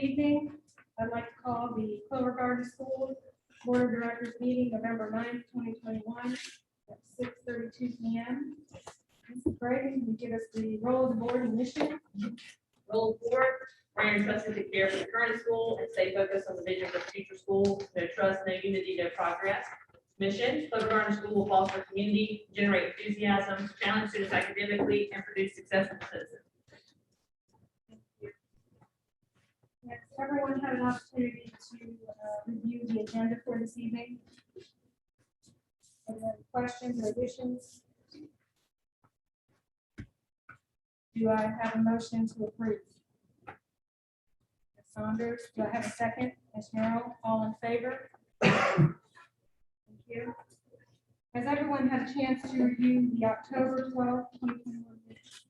evening. I'd like to call the Clover Garden School Board of Directors meeting November 9th, 2021 at 6:32 p.m. Mrs. Brady, can you give us the role of the board and mission? Role of board, we are entrusted to care for the current school and stay focused on the vision for the future school. No trust, no unity, no progress. Mission, Clover Garden School will foster community, generate enthusiasm, challenge students academically, and produce successful citizens. Next, everyone had an opportunity to review the agenda for this evening. Are there any questions or additions? Do I have a motion to approve? Ms. Saunders, do I have a second? Ms. Merrill, all in favor? Thank you. Has everyone had a chance to review the October 12th, 2021 minutes?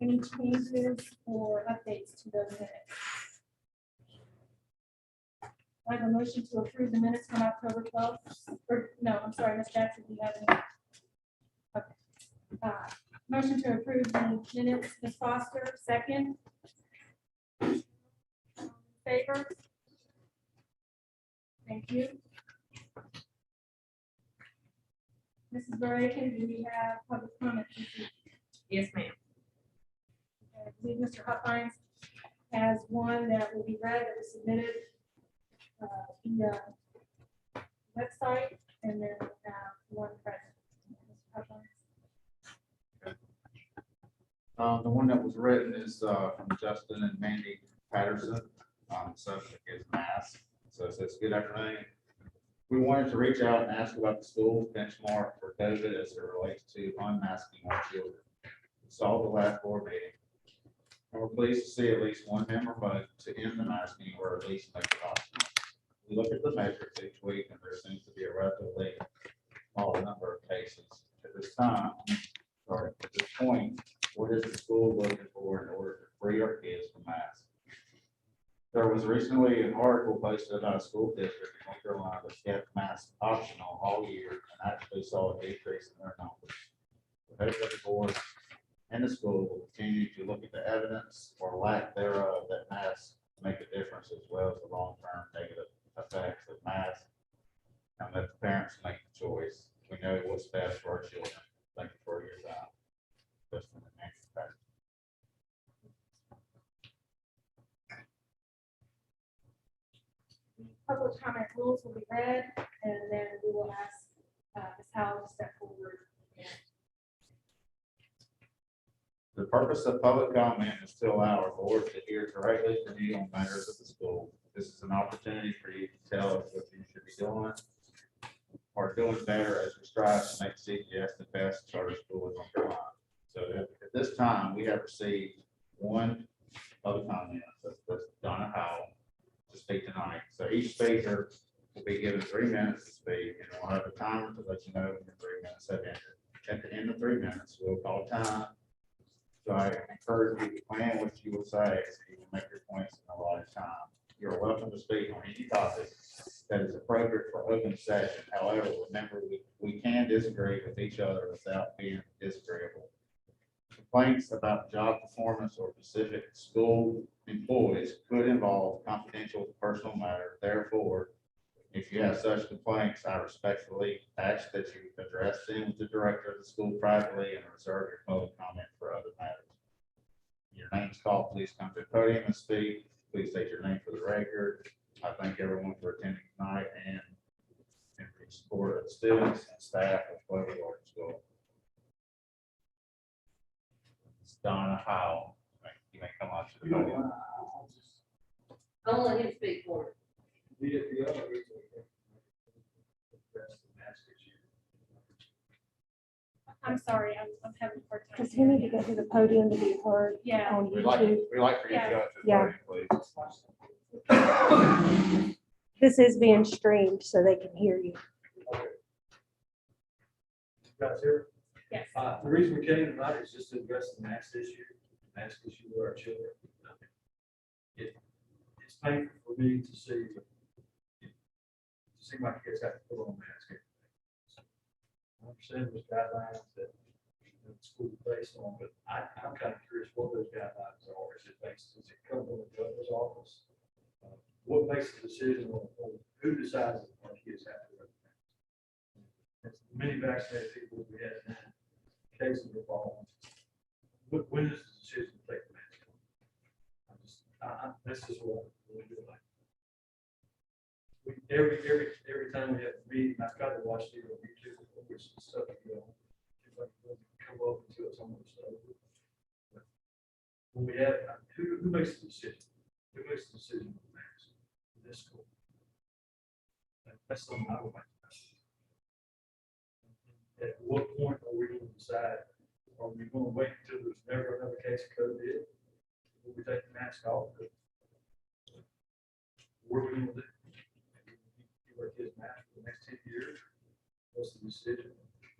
Any changes or updates to those minutes? I have a motion to approve the minutes from October 12th. Or, no, I'm sorry, Ms. Jackson, do you have any? Okay. Motion to approve the minutes, Ms. Foster, second. Favor? Thank you. Mrs. Barakin, do we have public comment? Yes, ma'am. I believe Mr. Hopkins has one that will be read that was submitted via website, and then we have one present. Mr. Hopkins. The one that was written is from Justin and Mandy Patterson. The subject is mask. So it says, good afternoon. We wanted to reach out and ask about the school's benchmark for COVID as it relates to unmasking our children. We saw the last board meeting. And we're pleased to see at least one member vote to end the masking or at least make it optional. We look at the metrics each week and there seems to be a relatively small number of cases. At this time, at this point, what is the school looking for in order to free our kids from masks? There was recently an article posted about a school district in North Carolina that kept masks optional all year and actually saw a decrease in their numbers. The head of the board and the school will continue to look at the evidence or lack thereof that masks make a difference, as well as the long-term negative effects of masks, and let the parents make the choice. We know what's best for our children. Thank you for your time. Justin and Nancy Patterson. Public comment rules will be read, and then we will ask Ms. Howell to step forward. The purpose of public comment is to allow our board to hear directly from you on matters of the school. This is an opportunity for you to tell us what you should be doing or doing better as we strive to make CGS the best charter school in North Carolina. So at this time, we have received one public comment. That's Donna Howell to speak tonight. So each speaker will be given 3 minutes to speak, and we'll have a timer to let you know when your 3 minutes have ended. At the end of 3 minutes, we'll call time. So I encourage you to plan what you will say so you can make your points in a lot of time. You're welcome to speak on any topic that is appropriate for open session. However, remember, we can disagree with each other without being disagreeable. Complaints about job performance or specific school employees could involve confidential personal matter. Therefore, if you have such complaints, I respectfully ask that you address them with the director of the school privately and reserve your public comment for other matters. Your name's called, please come to the podium and speak. Please state your name for the record. I thank everyone for attending tonight and for the support of the students and staff of Clover Garden School. It's Donna Howell. You may come up to the podium. I'll let him speak for it. I'm sorry, I'm having a hard time. Because you need to go to the podium to be heard Yeah. on We'd like YouTube. for you to go to the Yeah. podium, please. This is being streamed so they can hear you. Guys here? Yes. The reason we came tonight is just to address the mask issue with our children. It's painful for me to see my kids have to put on masks. I understand there's guidelines that the school based on, but I'm kind of curious what those guidelines are. Is it based, does it come from the governor's office? What makes the decision on who decides if our kids have to wear the mask? As many vaccinated people we had in cases of all. When is the decision to take the mask off? This is what we do like. Every time we have a meeting, I've got to watch the YouTube, which is stuff, you know, like, come up until it's almost over. But when we have, who makes the decision? Who makes the decision on the mask in this school? That's something I would like to know. At what point are we going to decide? Are we going to wait until there's never another case of COVID? Will we take the mask off? What are we going to do? Give our kids masks for the next 10 years? What's the decision?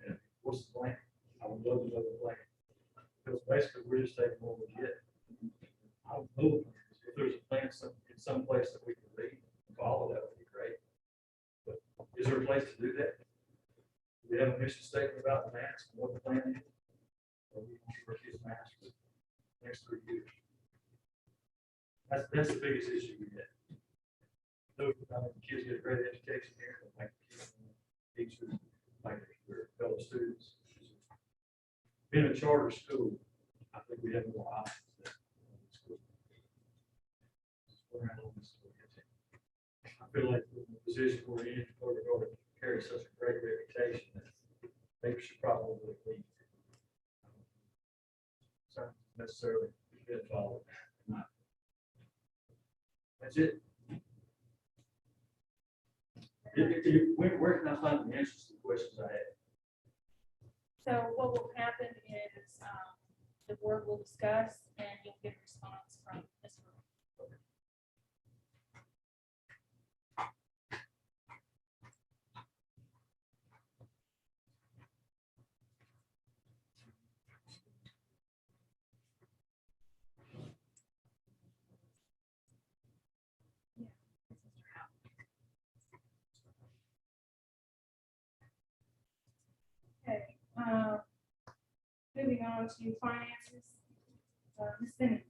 And what's the plan? I would love to know the plan. Because basically, we're just taking what we get. I would know if there's a plan in some place that we can read and follow, that would be great. But is there a place to do that? Do we have a mission statement about the mask and what the plan is? Or we can keep our kids masks for the next 3 years? That's the biggest issue we get. Those kids get a great education here, like teachers, like their fellow students. Being a charter school, I think we have more options than school. I feel like the position we're in, we're going to carry such a great reputation that they should probably lead. So necessarily been followed. That's it. Where can I find the answers to the questions I had? So what will happen is, the board will discuss and you'll get a response from this room. Okay, moving on to finances. Ms. Simmons.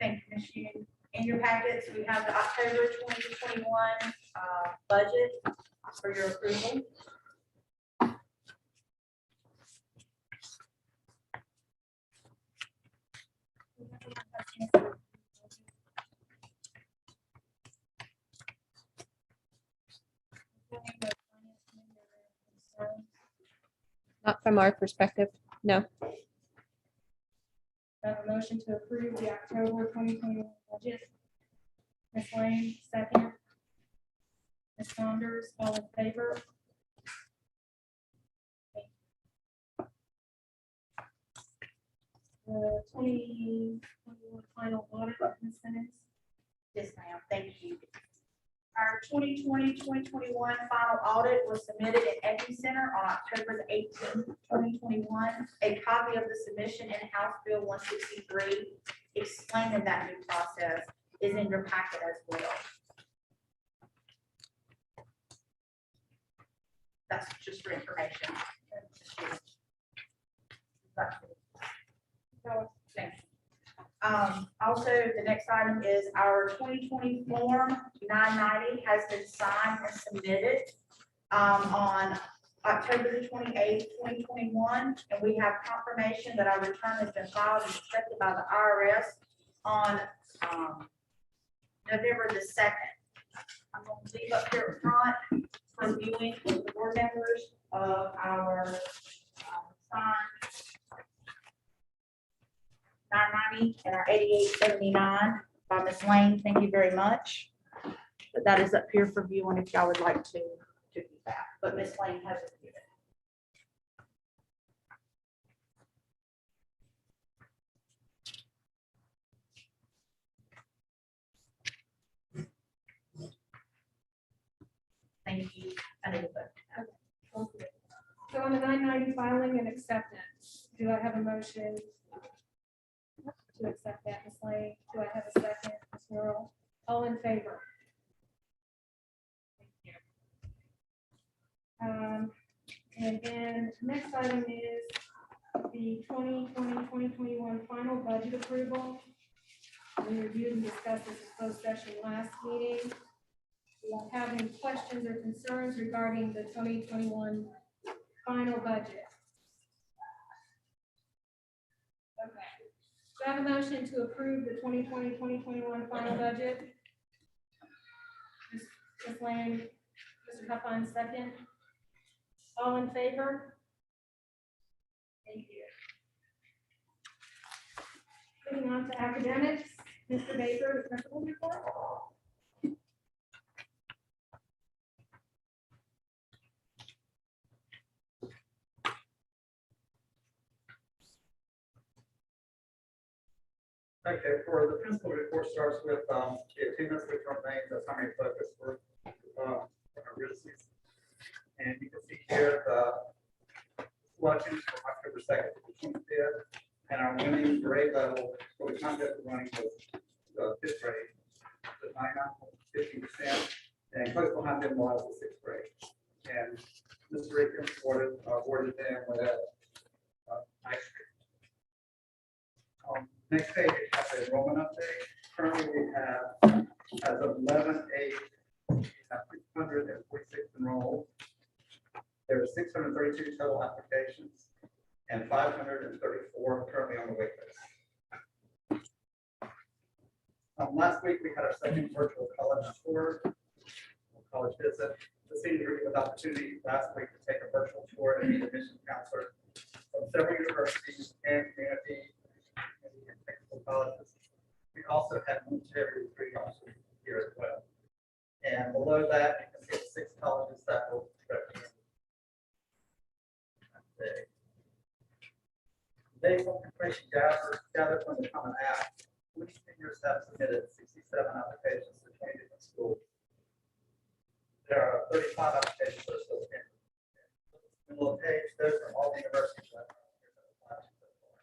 Thank you, Ms. Young. In your packets, we have the October 2021 budget for your approval. Not from our perspective, no. Have a motion to approve the October 2021 budget. Ms. Lane, second. Ms. Saunders, all in favor? The 2021 final audit, Ms. Simmons. Yes, ma'am. Thank you. Our 2020-2021 final audit was submitted at Eddy Center on October the 18th, 2021. A copy of the submission in House Bill 163 explaining that new process is in your packet as well. That's just for information. Thank you. Also, the next item is our 2020 Form 990 has been signed and submitted on October the 28th, 2021, and we have confirmation that our return has been filed and accepted by the IRS on November the 2nd. I'm going to leave up here at front for viewing with the board members of our signed 990 and our 8879 by Ms. Lane. Thank you very much. But that is up here for viewing if y'all would like to view that. But Ms. Lane has reviewed it. Thank you. I know that. So on the 990 filing and acceptance, do I have a motion to accept that, Ms. Lane? Do I have a second, Ms. Merle? All in favor? Thank you. And then next item is the 2020-2021 final budget approval. We reviewed and discussed this in closed session last meeting. Do you have any questions or concerns regarding the 2021 final budget? Okay. Do I have a motion to approve the 2020-2021 final budget? Ms. Lang, Mr. Huffine, second. All in favor? Thank you. Moving on to academics, Mr. Baker, the principal report. Okay, for the principal report starts with the attendance, which remains the primary focus for our residencies. And you can see here the selections from October 2nd to the 25th, and our winning grade level for the conduct running was the fifth grade, the 99.15%, and close behind them was the sixth grade. And Mr. Rick awarded them with a ice cream. Next page, we have the enrollment update. Currently, we have, as of 11/8, we have 646 enrolled. There are 632 total applications and 534 currently on the wait list. Last week, we had our second virtual college tour, college visit. The senior group had the opportunity last week to take a virtual tour and meet admission counselor from several universities and community and technical colleges. We also had military recruiting officers here as well. And below that, you can see the 6 colleges that will represent. Based on information gathered from the Common App, which seniors have submitted 67 applications to 20 different schools. There are 35 applications that are still pending. Middle of the page, those are all the universities that are here that applied so far.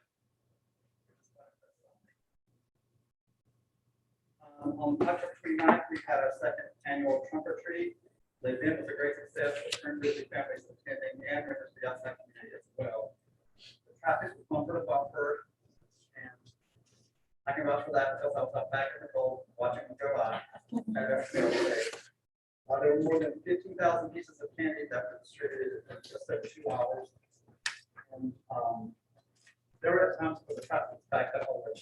On October 29th, we had our second annual trunk or treat. The event was a great success with busy families attending and members of the outside community as well. The traffic was bumper to bumper, and I can vouch for that because I was out back in the cold watching them go by. There were more than 15,000 pieces of candy that were distributed in just over 2 hours. And there were times where the traffic was backed up over.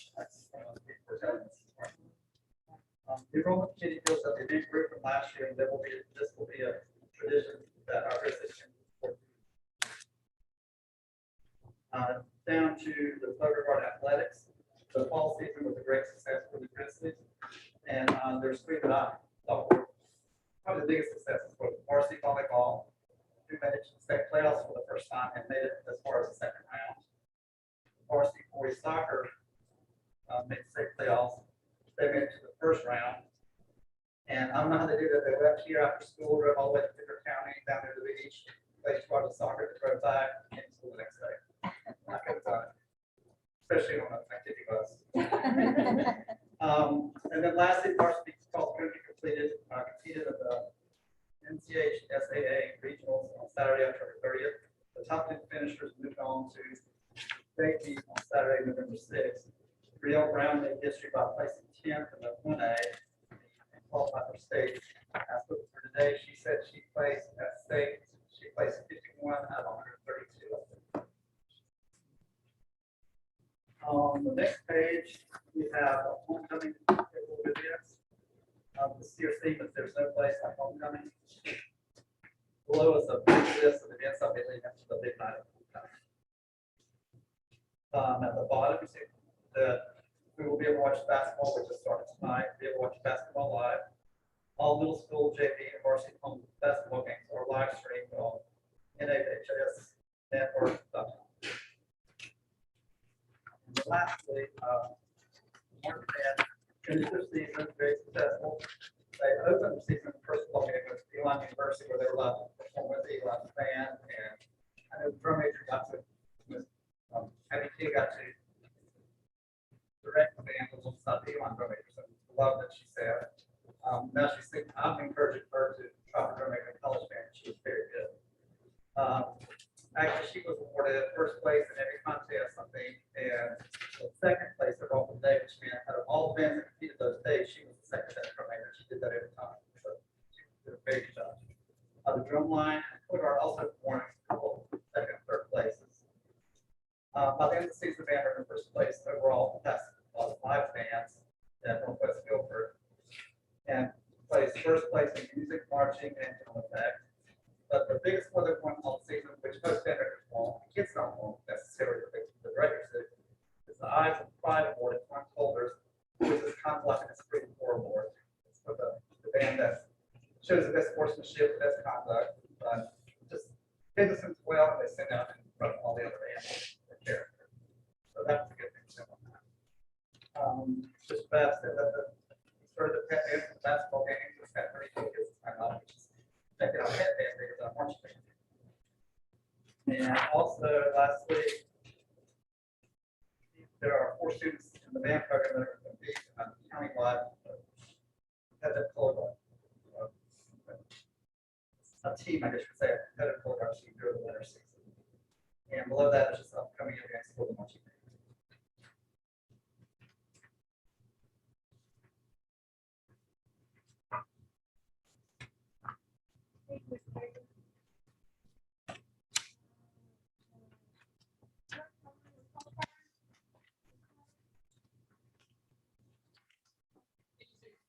The enrollment committee feels that the event grew from last year, and this will be a tradition that our residents can support. Down to the Clover Guard athletics. The fall season was a great success for the Grizzlies, and there's 3 that I thought were probably the biggest successes was varsity volleyball, who made it to the state playoffs for the first time and made it as far as the second round. Varsity boys soccer made the state playoffs. They made it to the first round. And I don't know how they did it. They left here after school, drove all the way to Picker County, down there to the beach, played squad of soccer, they drove back, came to school the next day. I could have done it, especially on an activity bus. And then lastly, varsity cross country competed at the NCH SAA regionals on Saturday, October 30th. The top 2 finishers moved on to state meet on Saturday, November 6th. Brielle Brown made history by placing 10th in the 1A and qualified for state. As for today, she said she placed at state. She placed 51 out of 132. On the next page, we have a homecoming events. The CRC, but there's no place like homecoming. Below is a big list of events I'll be leading up to the big night of homecoming. At the bottom, you see that we will be able to watch basketball, which is starting tonight. We'll be able to watch basketball live. All middle school, JV, and varsity home basketball games are live streamed on NHS network.com. And lastly, Mark and finished their season very successful. They opened the season first of all game with Elon University, where they were allowed to perform with the Elon band, and I know the drum major got to, Abby Key got to direct the band alongside the Elon drum major, so love that she said. Now she's thinking, I'm encouraging her to try the drum major in college band. She was very good. placed first place in music, marching, and general effect. But the biggest one that won all season, which most vendors won't, kids don't want necessarily, the directors do, is the Eyes of Pride Award at Front Holders, which is kind of like an Esprit de Corps award. It's for the band that shows the best sportsmanship, the best conduct, just business well, and they send out in front of all the other bands for character. So that's a good thing to know on that. Just fast, sort of the pet dance and basketball games, it's got 30 tickets, I know, just check it out, pet dance, because I'm watching. And also, lastly, there are 4 students in the band program that are going to be countywide, competitive color. A team, I guess you could say, a competitive color team during the winter season. And below that is just upcoming events for the marching band.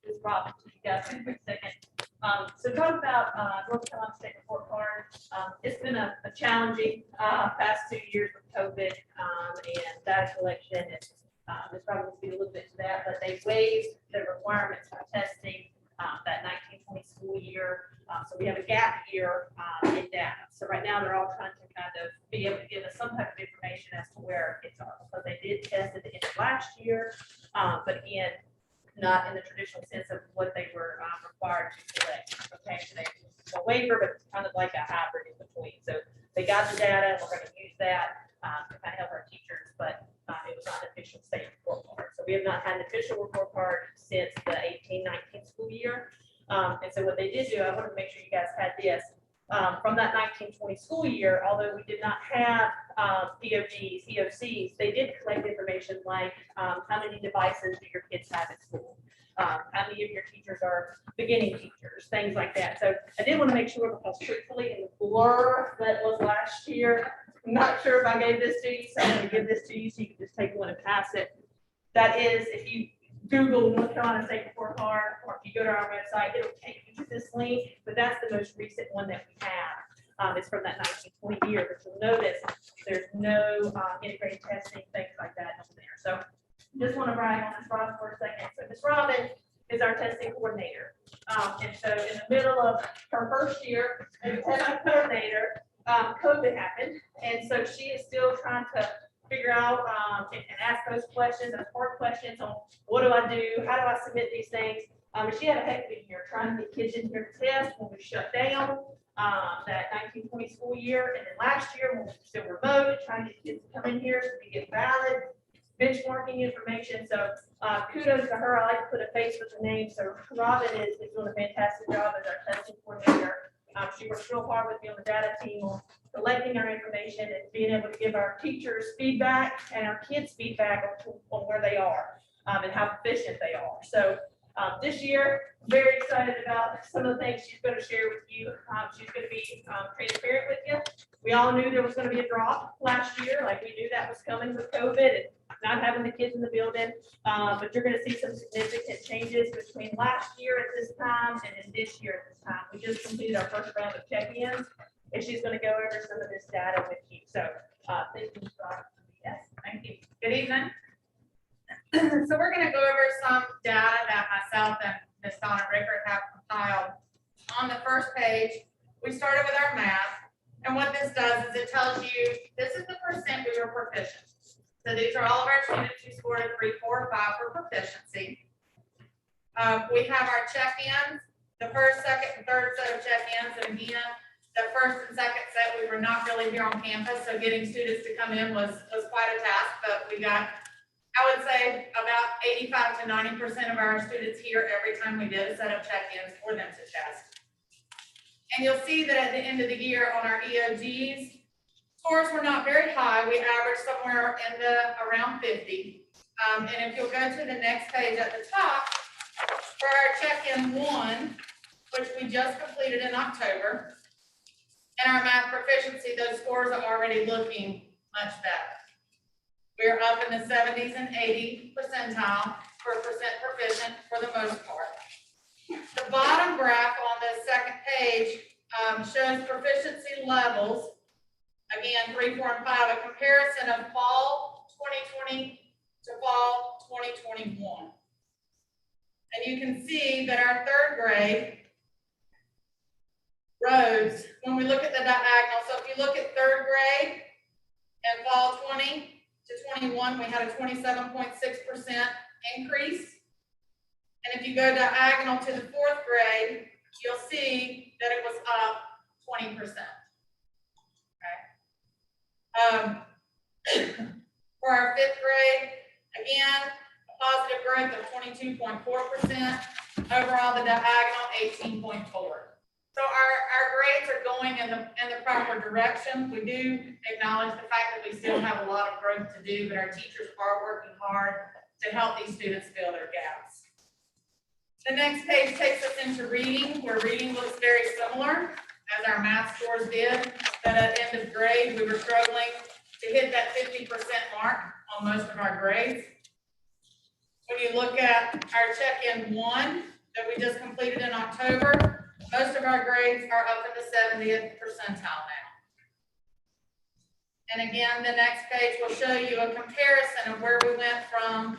This Rob, you guys in a quick second. So talk about North Carolina State Report Card. It's been a challenging past 2 years with COVID and data collection. And this probably will speak a little bit to that, but they waived the requirements for testing that 1920 school year. So we have a gap year in data. So right now they're all trying to kind of be able to give us some type of information as to where kids are, because they did test at the end of last year, but again, not in the traditional sense of what they were required to collect. Okay, so they a waiver, but it's kind of like a hybrid in between. So they got the data, and we're going to use that to kind of help our teachers, but it was not an official state report card. So we have not had an official report card since the 18-19 school year. And so what they did do, I want to make sure you guys had this. From that 1920 school year, although we did not have BODs, EOCs, they did collect information like how many devices do your kids have at school, how many of your teachers are beginning teachers, things like that. So I did want to make sure, because truthfully, in the blur that was last year, I'm not sure if I gave this to you, so I'm going to give this to you so you can just take one and pass it. That is, if you Google North Carolina State Report Card, or if you go to our website, it'll take you to this link, but that's the most recent one that we have. It's from that 1920 year, but you'll notice there's no integrated testing, things like that on there. So just want to brag on Ms. Robin for a second. So Ms. Robin is our testing coordinator. And so in the middle of her first year as testing coordinator, COVID happened. And so she is still trying to figure out and ask those questions, those hard questions on what do I do? How do I submit these things? And she had a heck of a year trying to get kids in here to test when we shut down that 1920 school year. And then last year when we were still remote, trying to get kids to come in here so we get valid benchmarking information. So kudos to her. I like to put a face with the name. So Robin is doing a fantastic job as our testing coordinator. She works real hard with me on the data team on collecting our information and being able to give our teachers feedback and our kids feedback on where they are and how efficient they are. So this year, very excited about some of the things she's going to share with you. She's going to be transparent with you. We all knew there was going to be a drop last year, like we knew that was coming with COVID and not having the kids in the building. But you're going to see some significant changes between last year at this time and then this year at this time. We just completed our first round of check-ins, and she's going to go over some of this data with you. So thank you, Scott. Yes, thank you. Good evening. So we're going to go over some data that myself and Ms. Donna Rickard have compiled. On the first page, we started with our math. And what this does is it tells you, this is the percent we were proficient. So these are all of our students who scored a 3, 4, or 5 for proficiency. We have our check-ins, the first, second, and third set of check-ins. And again, the first and second set, we were not really here on campus. So getting students to come in was quite a task, but we got, I would say, about 85 to 90% of our students here every time we did a set of check-ins for them to test. And you'll see that at the end of the year on our EOGs, scores were not very high. We averaged somewhere in the around 50. And if you'll go to the next page at the top, for our check-in 1, which we just completed in October, and our math proficiency, those scores are already looking much better. We're up in the 70s and 80 percentile for percent proficient for the most part. The bottom bottom graph on the second page shows proficiency levels. Again, 3, 4, and 5, a comparison of fall 2020 to fall 2021. And you can see that our third grade roads, when we look at the diagonal, so if you look at third grade in fall 20 to 21, we had a 27.6% increase. And if you go diagonal to the fourth grade, you'll see that it was up 20%. Okay. For our fifth grade, again, a positive growth of 22.4%. Overall, the diagonal 18.4. So our grades are going in the proper direction. We do acknowledge the fact that we still have a lot of growth to do, but our teachers are working hard to help these students fill their gaps. The next page takes us into reading, where reading looks very similar as our math scores did. But at the end of grade, we were struggling to hit that 50% mark on most of our grades. When you look at our check-in 1 that we just completed in October, most of our grades are up in the 70th percentile now. And again, the next page will show you a comparison of where we went from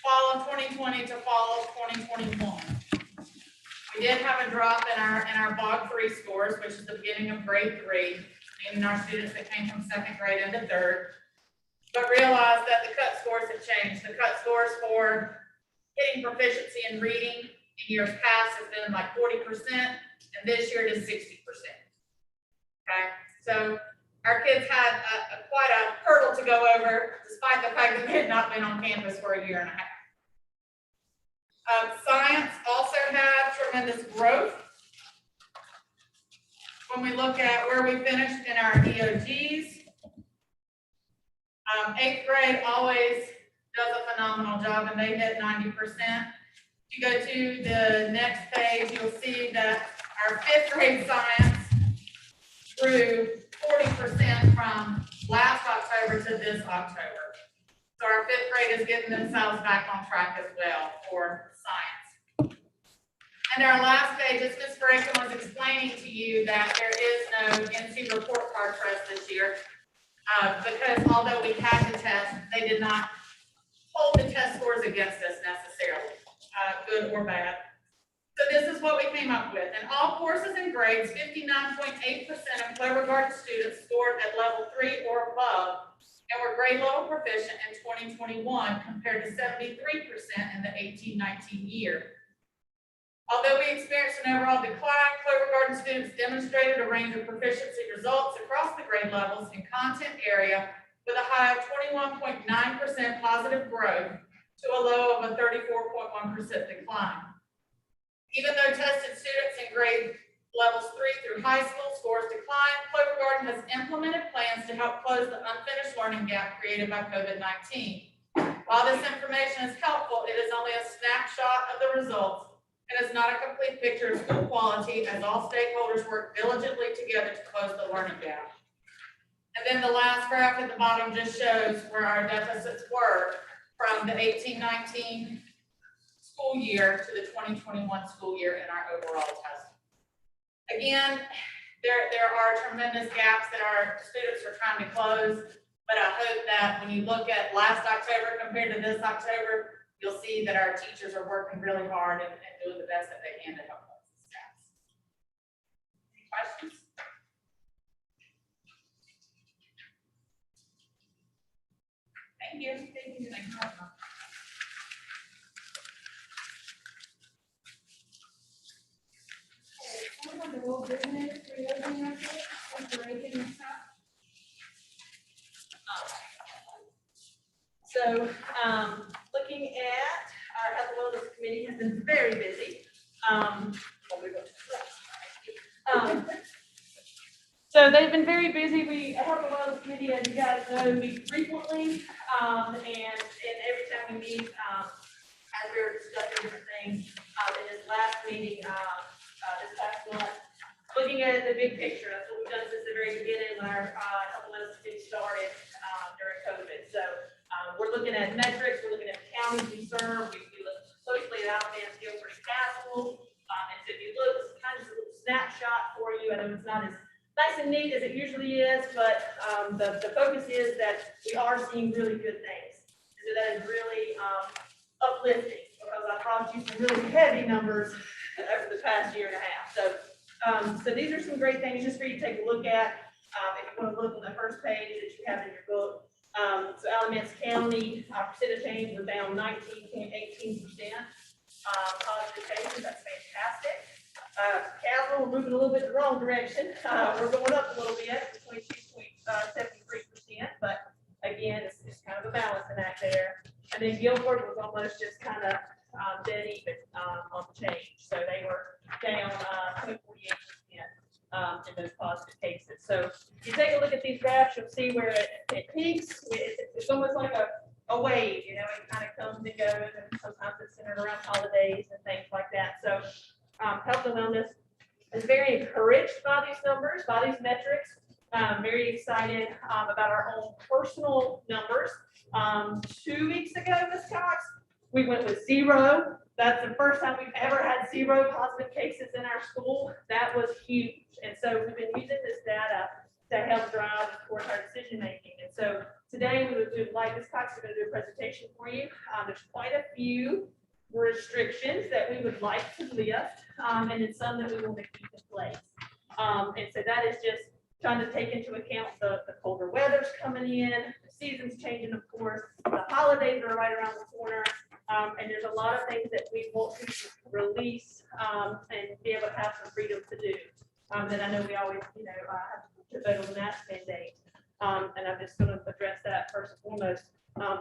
fall of 2020 to fall of 2021. We did have a drop in our BOD 3 scores, which is the beginning of grade 3, meaning our students that came from second grade into third, but realized that the cut scores have changed. The cut scores for hitting proficiency in reading in years past has been like 40%, and this year it is 60%. Okay, so our kids had quite a hurdle to go over, despite the fact that they had not been on campus for a year and a half. Science also had tremendous growth. When we look at where we finished in our EOGs, 8th grade always does a phenomenal job, and they hit 90%. If you go to the next page, you'll see that our 5th grade science grew 40% from last October to this October. So our 5th grade is getting themselves back on track as well for science. And our last page, as Ms. Franklin was explaining to you, that there is no NC report card trust this year, because although we had the test, they did not hold the test scores against us necessarily, good or bad. So this is what we came up with. In all courses and grades, 59.8% of Clover Garden students scored at level 3 or above and were grade level proficient in 2021 compared to 73% in the 18-19 year. Although we experienced an overall decline, Clover Garden students demonstrated a range of proficiency results across the grade levels and content area with a high of 21.9% positive growth to a low of a 34.1% decline. Even though tested students in grade levels 3 through high school scores declined, Clover Garden has implemented plans to help close the unfinished learning gap created by COVID-19. While this information is helpful, it is only a snapshot of the results and is not a complete picture of school quality, as all stakeholders work diligently together to close the learning gap. And then the last graph at the bottom just shows where our deficits were from the 18-19 school year to the 2021 school year in our overall testing. Again, there are tremendous gaps that our students are trying to close, but I hope that when you look at last October compared to this October, you'll see that our teachers are working really hard and doing the best that they can to help close these gaps. Any questions? Thank you. Thank you. Thank you. Some of the whole business reopening update, breaking the top. So, looking at our Health and Wellness Committee has been very busy. So they've been very busy. We, Health and Wellness Committee, as you guys know, meet frequently, and every time we meet, as we were discussing different things, in this last meeting, this past month, looking at the big picture. That's what we've done since the very beginning when our Health and Wellness Committee started during COVID. So we're looking at metrics, we're looking at the counties we serve, we look closely at Alabama, Guilford, and Castle. And so if you look snapshot for you. I know it's not as nice and neat as it usually is, but the focus is that we are seeing really good things. So that is really uplifting, because I promised you some really heavy numbers over the past year and a half. So these are some great things just for you to take a look at. If you want to look on the first page that you have in your book. So Alamance County, our percentage change was down 19.18%. Positive cases, that's fantastic. Castle, we're moving a little bit the wrong direction. We're going up a little bit, 22.73%, but again, it's kind of a balancing act there. And then Guilford was almost just kind of dead even on the change. So they were down 0.48% in those positive cases. So if you take a look at these graphs, you'll see where it peaks. It's almost like a wave, you know, it kind of comes and goes, and sometimes it's centered around holidays and things like that. So health and wellness is very encouraged by these numbers, by these metrics. Very excited about our own personal numbers. 2 weeks ago, Ms. Cox, we went with 0. That's the first time we've ever had 0 positive cases in our school. That was huge. And so we've been using this data to help drive, of course, our decision making. And so today we would like Ms. Cox is going to do a presentation for you. There's quite a few restrictions that we would like to lift, and then some that we want to keep in place. And so that is just trying to take into account the colder weather's coming in, the season's changing, of course, the holidays are right around the corner, and there's a lot of things that we want to release and be able to have some freedom to do. That I know we always, have to vote on the mask mandate, and I'm just going to address that first and foremost.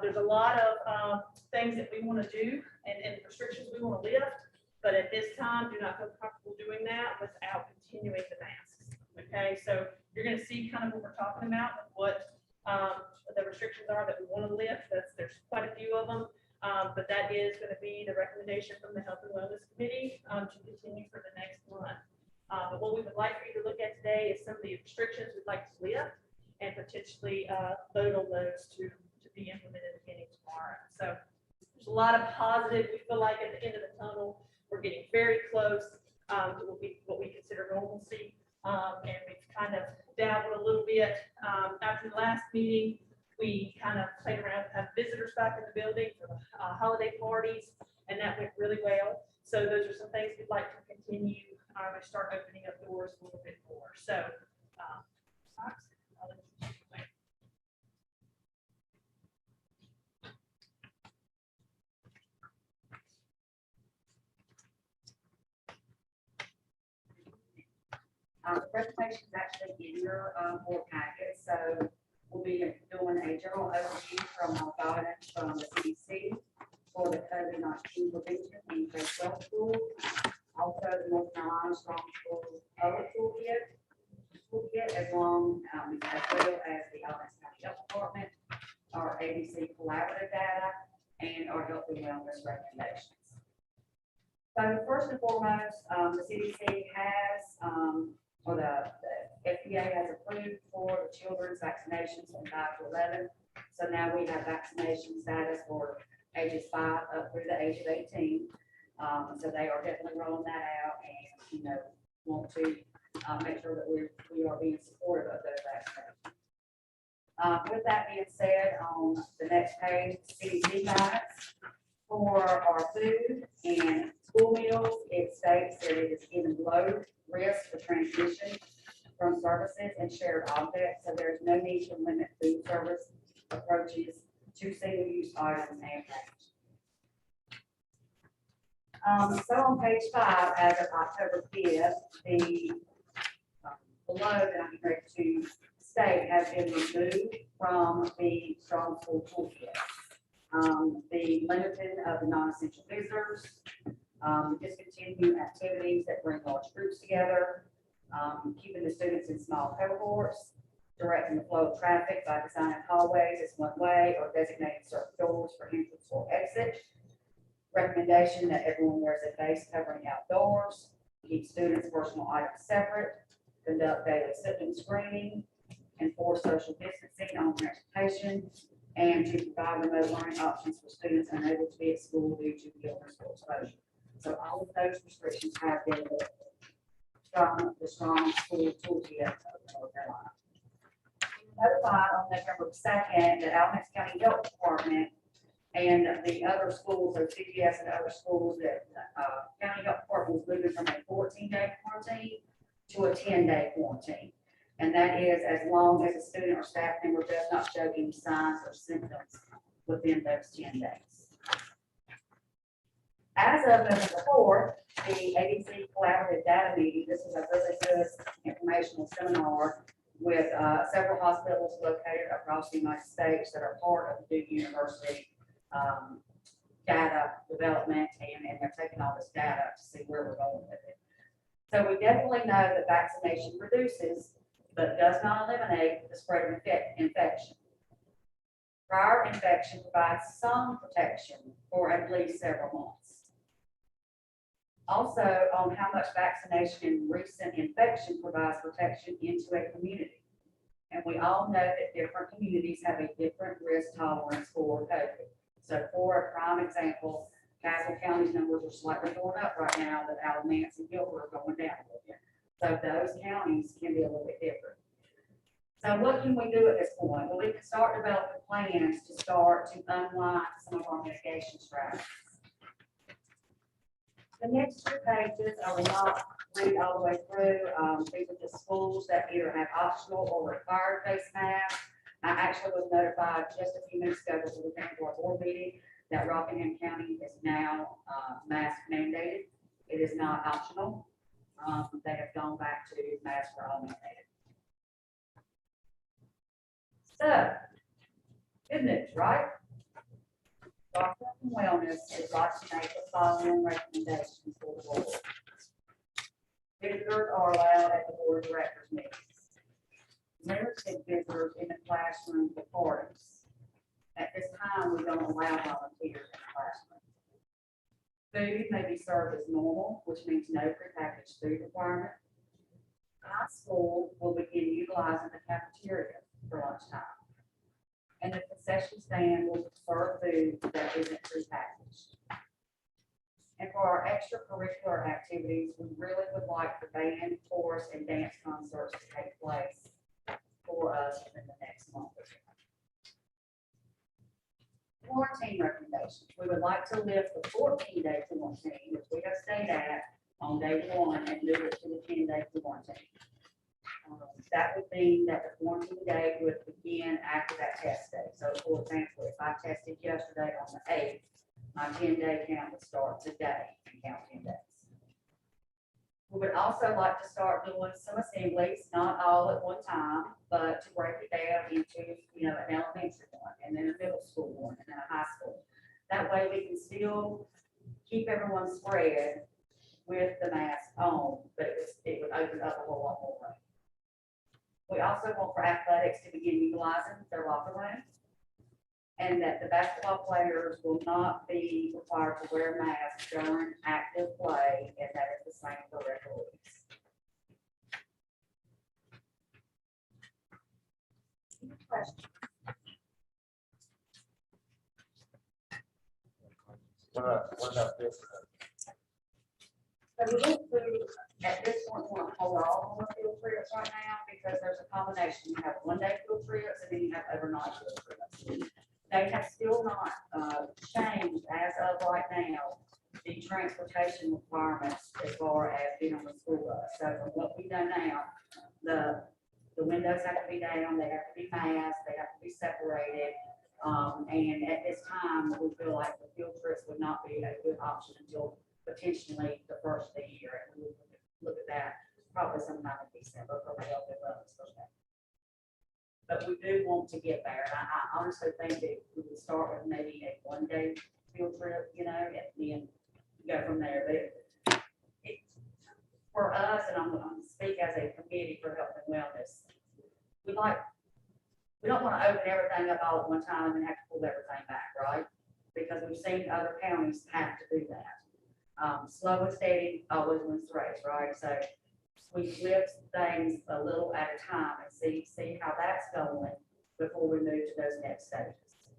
There's a lot of things that we want to do and restrictions we want to lift, but at this time, do not feel comfortable doing that without continuing the masks. Okay, so you're going to see kind of what we're talking about, what the restrictions are that we want to lift. There's quite a few of them, but that is going to be the recommendation from the Health and Wellness Committee to continue for the next month. But what we would like for you to look at today is some of the restrictions we'd like to lift and potentially vote on those to be implemented beginning tomorrow. So there's a lot of positive. We feel like at the end of the tunnel, we're getting very close to what we consider normalcy. And we've kind of dabbled a little bit. After the last meeting, we kind of played around with having visitors back in the building for the holiday parties, and that went really well. So those are some things we'd like to continue and start opening up doors a little bit more. So, Fox, I'll let you take it away. The presentation is actually in your board packet, so we'll be doing a general overview from our guidance from the CDC for the COVID-19 prevention in K-12 schools. Also, the North Carolina Strong School Public Toolkit, as well as the Alamance County Health Department, our ABC collaborative data, and our health and wellness recommendations. So first and foremost, the CDC has, or the FDA has approved for the children's vaccinations from 5 to 11. So now we have vaccination status for ages 5 up through the age of 18. So they are definitely rolling that out, and want to make sure that we are being supportive of those vaccinations. With that being said, on the next page, CDC guidance for our food and school meals, it states that it is even low risk for transmission from services and shared objects, so there's no need to limit food service approaches to single-use items and packaging. So on page 5, as of October 5th, the below that I'm going to state has been removed from the Strong School Toolkit. The limiting of the non-essential visitors, discontinue activities that bring large groups together, keeping the students in small cohorts, directing the flow of traffic by designing hallways as one way or designating certain doors for entrance or exit. Recommendation that everyone wears a face covering outdoors, keep students' personal items separate, conduct daily symptom screening, enforce social distancing on transportation, and to provide remote learning options for students unable to be at school due to illness or exposure. So all of those restrictions have been lifted. from the Strong School Toolkit of North Carolina. Notified on November 2nd that Alamance County Health Department and the other schools, so CPS and other schools, that county health department was moving from a 14-day quarantine to a 10-day quarantine. And that is as long as a student or staff member does not show any signs or symptoms within those 10 days. As of November 4th, the ABC Collaborative Data Meeting, this is a really good informational seminar with several hospitals located across the United States that are part of the Duke University data development, and they're taking all this data to see where we're going with it. So we definitely know that vaccination reduces, but does not eliminate the spread of infection. Prior infection provides some protection for at least several months. Also, on how much vaccination and recent infection provides protection into a community. And we all know that different communities have a different risk tolerance for COVID. So for a prime example, Castle County's numbers are slightly going up right now, but Alamance and Gilbert are going down a little bit. So those counties can be a little bit different. So what can we do at this point? Well, we can start developing plans to start to unwind some of our mitigation strategies. The next 2 pages, I will not read all the way through. These are the schools that either have optional or required face masks. I actually was notified just a few minutes ago before we came to our board meeting that Rockingham County is now mask mandated. It is not optional. They have gone back to masks for all mandated. So, good news, right? Dr. Wellness would like to make the following recommendations for the board. Visitors are allowed at the board of directors meetings. Limited visitors in the classroom for parties. At this time, we don't allow volunteers in the classroom. Food may be served as normal, which means no prepackaged food requirement. High school will begin utilizing the cafeteria for lunchtime. And the concession stand will serve food that isn't prepackaged. And for our extracurricular activities, we really would like the band, chorus, and dance concerts to take place for us within the next month or two. Quarantine recommendations. We would like to lift the 14-day quarantine, which we have stayed at on day 1, and move it to the 10-day quarantine. That would mean that the quarantine day would begin after that test day. So for example, if I tested yesterday on the 8th, my 10-day count would start today and count 10 days. We would also like to start doing some assemblies, not all at one time, but to break it down into, an elementary one, and then a middle school one, and then a high school. That way we can still keep everyone spread with the mask on, but it would open up a whole lot more room. We also want for athletics to begin utilizing their locker room, and that the basketball players will not be required to wear masks during active play, and that is the same for referees. Any questions? What about this? So we went through, at this point, we want to hold all of the field trips right now, because there's a combination. You have 1-day field trips, and then you have overnight field trips. They have still not changed as of right now the transportation requirements as far as being on the school bus. So from what we know now, the windows have to be down, they have to be masked, they have to be separated. And at this time, we feel like the field trips would not be a good option until potentially the first of the year. And we'll look at that probably sometime in December for the open wellness program. But we do want to get there. I honestly think that we would start with maybe a 1-day field trip, and then go from there. But for us, and I'm going to speak as a committee for health and wellness, we don't want to open everything up all at one time and then have to pull everything back, right? Because we've seen other counties have to do that. Slow and steady always wins the race, right? So we lift things a little at a time and see how that's going before we move to those next stages.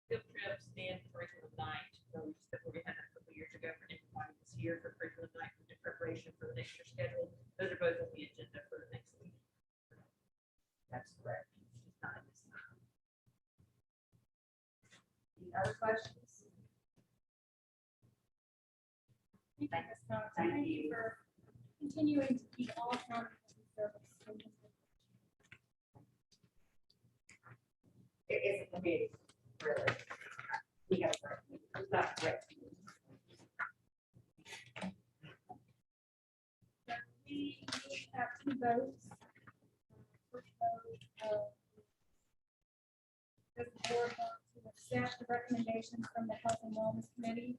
Field trips and curriculum night. So we had that a couple years ago for everybody this year for curriculum night for different preparation for the next year's schedule. Those are both on the agenda for the next week. That's correct. Just not at this time. Any other questions? Thank you, Ms. Cox. Thank Thank you you. for continuing to keep all county service. It is a committee, really. We have, it's not correct. We have two votes. First vote, does the board want to accept the recommendations from the Health and Wellness Committee?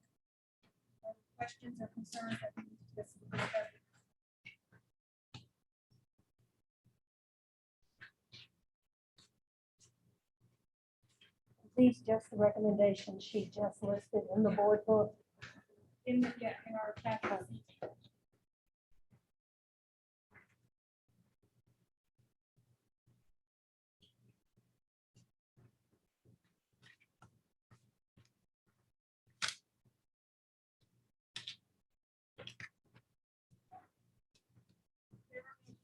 Or questions or concerns that we need to discuss? These just the recommendations she just listed in the board book. In the, yeah, in our capital.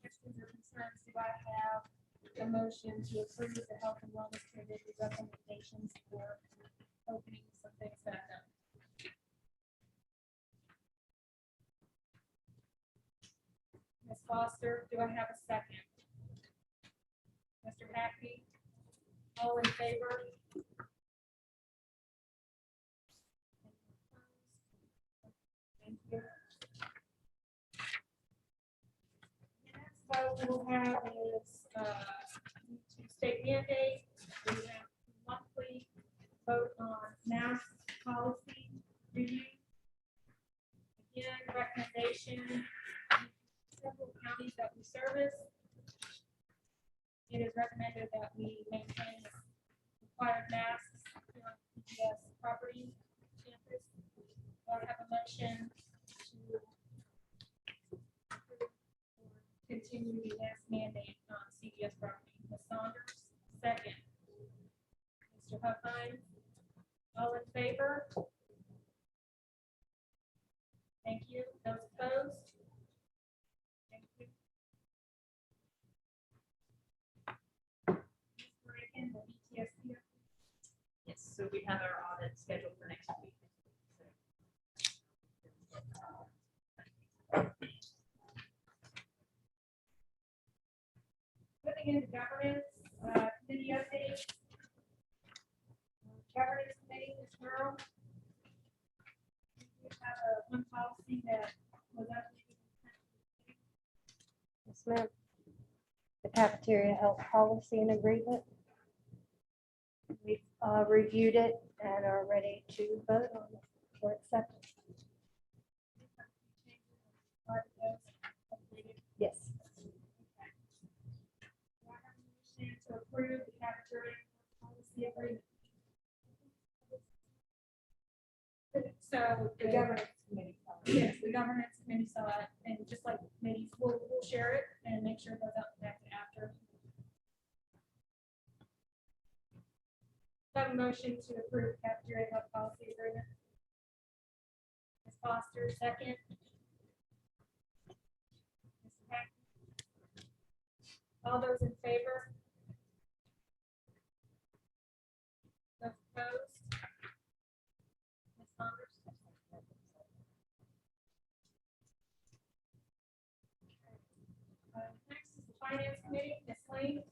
Questions or concerns, do I have a motion to approve the Health and Wellness Committee recommendations for opening some things back up? Ms. Foster, do I have a second? Mr. Hackney? All in favor? Thank you. Next vote we'll have is to state mandate. We have monthly vote on mask policy review. Again, recommendation, several counties that we service. It is recommended that we maintain required masks on CPS property campus. I have a motion to continue the mask mandate on CPS property. Ms. Saunders, second. Mr. Huffine, all in favor? Thank you. Those opposed? Thank you. Ms. Reagan, the BTSC. Yes, so we have our audit scheduled for next week. Moving into governance, committee updates. Governance committee, Ms. Merle. We have one policy that was updated. Yes, ma'am. The cafeteria health policy and agreement. We've reviewed it and are ready to vote on it for acceptance. Yes. To approve the cafeteria policy agreement. So the governance committee. Yes, the governance committee saw it, and just like committees, we'll share it and make sure it goes out back after. Have a motion to approve cafeteria health policy agreement. Ms. Foster, second. Mr. Hackney. All those in favor? Those opposed? Ms. Saunders? Next is the finance committee, Ms. Lane.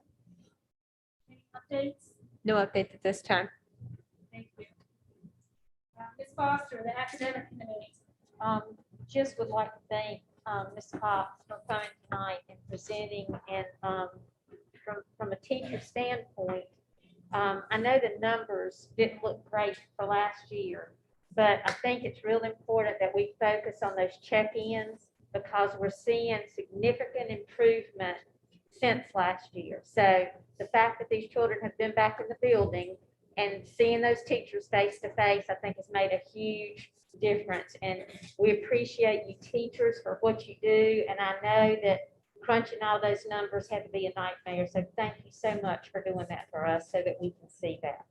Any updates? No updates at this time. Thank you. Ms. Foster, the academic committee. Just would like to thank Ms. Cox for coming tonight and presenting, and from a teacher standpoint, I know the numbers didn't look great for last year, but I think it's real important that we focus on those check-ins because we're seeing significant improvement since last year. So the fact that these children have been back in the building and seeing those teachers face to face, I think has made a huge difference. And we appreciate you teachers for what you do. And I know that crunching all those numbers had to be a nightmare. So thank you so much for doing that for us so that we can see that.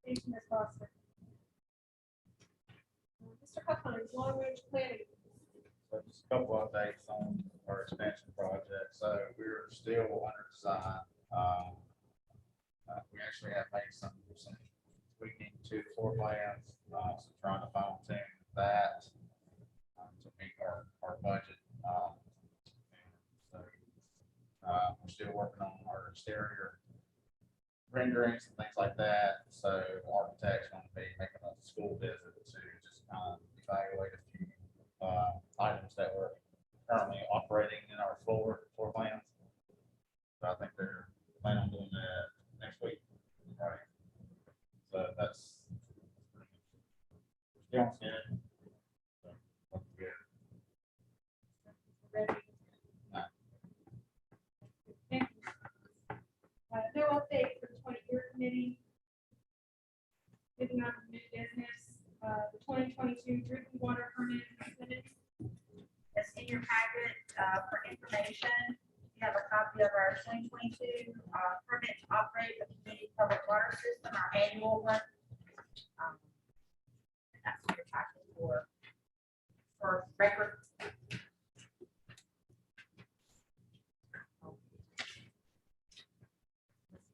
Thank you, Ms. Foster. Ms. Mr. Huffman, long range planning. So just a couple updates on our expansion project. So we're still under design. We actually have made some tweaking to the floor plans, so trying to fine tune that to meet our budget. So we're still working on our exterior renderings and things like that. So the architect's going to be making a school visit to just evaluate a few items that were currently operating in our floor plans. So I think they're planning on doing that next week, right? So that's still good. So, looking good. Ready? No. Thank you. No update for the 20-year committee. Moving on to new business, the 2022 drinking water permit minutes. It's in your packet, for information. You have a copy of our 2022, permit to operate the community public water system, our annual one. And that's what your packet for record.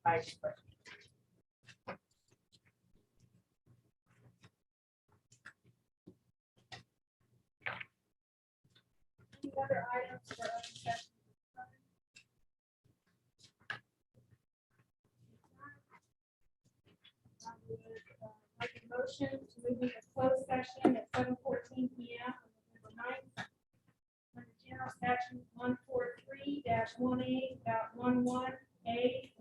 Vice President. Any other items for open session? I would make a motion to move into closed session at 7:14 PM on November 9th. Under General Statute 143-18.11A